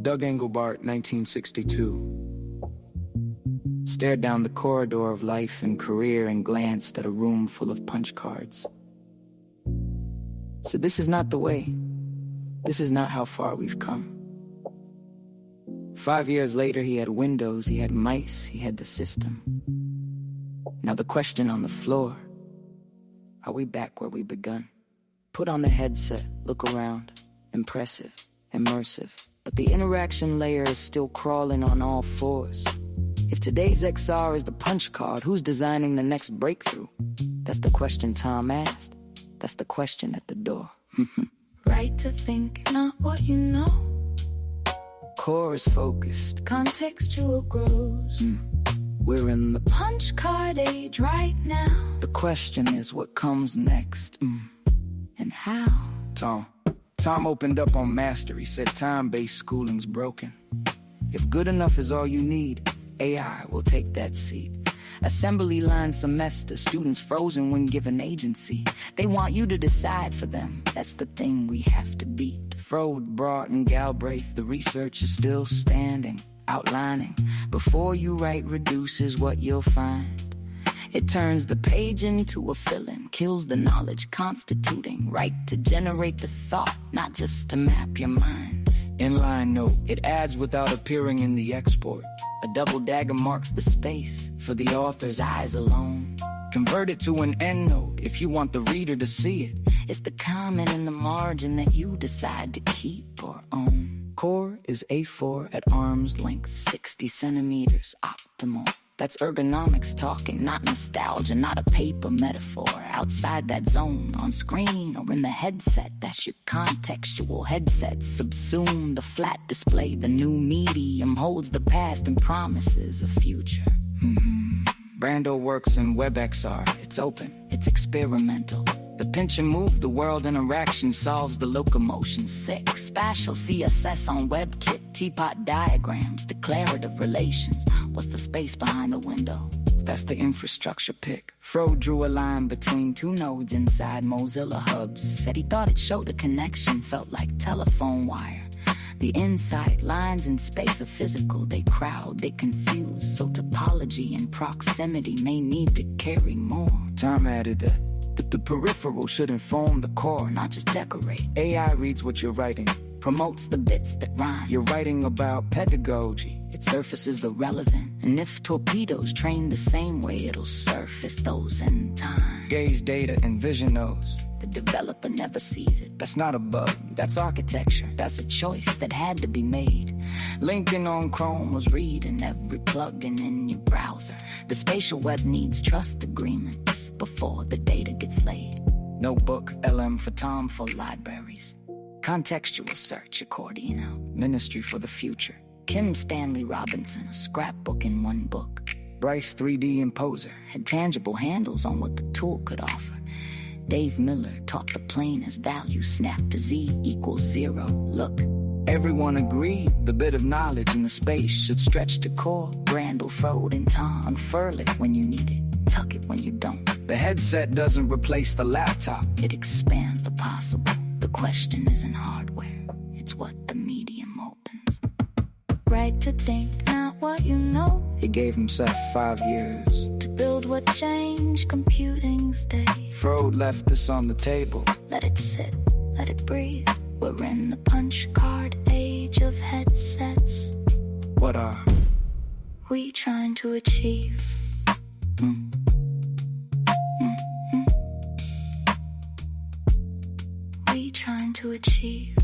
Doug Engelbart, 1962. Stared down the corridor of life and career and glanced at a room full of punch cards. So this is not the way. This is not how far we've come. 5 years later, he had windows, he had mice, he had the system. Now the question on the floor, are we back where we begun? Put on the headset, look around, impressive, immersive. But the interaction layer is still crawling on all fours. If today's XR is the punch card, who's designing the next breakthrough? That's the question Tom asked. That's the question at the door. Right to think, not what you know. Core is focused, contextual grows. We're in the punch card age right now. The question is what comes next, and how. Tom opened up on mastery, said time-based schooling's broken. If good enough is all you need, AI will take that seat. Assembly line semester, students frozen when given agency. They want you to decide for them, that's the thing we have to beat. Freud, Broughton, Galbraith, the research is still standing, outlining. Before you write reduces what you'll find. It turns the page into a fill-in, kills the knowledge constituting, right to generate the thought, not just to map your mind. Inline note, it adds without appearing in the export. A double dagger marks the space for the author's eyes alone. Convert it to an endnote if you want the reader to see it. It's the comment in the margin that you decide to keep or own. Core is A4 at arm's length, 60 centimeters, optimal. That's ergonomics talking, not nostalgia, not a paper metaphor. Outside that zone, on screen or in the headset, that's your contextual headset. Subsume the flat display, the new medium holds the past and promises a future. Brando works in WebXR, it's open, it's experimental. The pinch and move, the world interaction solves the locomotion. Sick, spatial CSS on WebKit, teapot diagrams, declarative relations. What's the space behind the window? That's the infrastructure pick. Freud drew a line between two nodes inside Mozilla hubs. Said he thought it showed a connection, felt like telephone wire. The insight, lines in space are physical, they crowd, they confuse. So topology and proximity may need to carry more. Tom added that the peripheral should inform the core, not just decorate. AI reads what you're writing, promotes the bits that rhyme. You're writing about pedagogy, it surfaces the relevant. And if torpedoes train the same way, it'll surface those in time. Gaze data and vision knows. The developer never sees it. That's not a bug, that's architecture. That's a choice that had to be made. Lincoln on Chrome was reading every plugin in your browser. The spatial web needs trust agreements before the data gets laid. Notebook, LM for Tom for libraries. Contextual search, accordion out. Ministry for the future. Kim Stanley Robinson, a scrapbook in one book. Bryce 3D Imposer had tangible handles on what the tool could offer. Dave Miller taught the plane as value snap to Z equals 0. Look, everyone agreed the bit of knowledge in the space should stretch to core. Brandel, Freud, and Tom unfurl it when you need it, tuck it when you don't. The headset doesn't replace the laptop, it expands the possible. The question isn't hardware, it's what the medium opens. Right to think, not what you know. He gave himself 5 years to build what changed computing's day. Freud left this on the table. Let it sit, let it breathe. We're in the punch card age of headsets. What are we trying to achieve? We trying to achieve.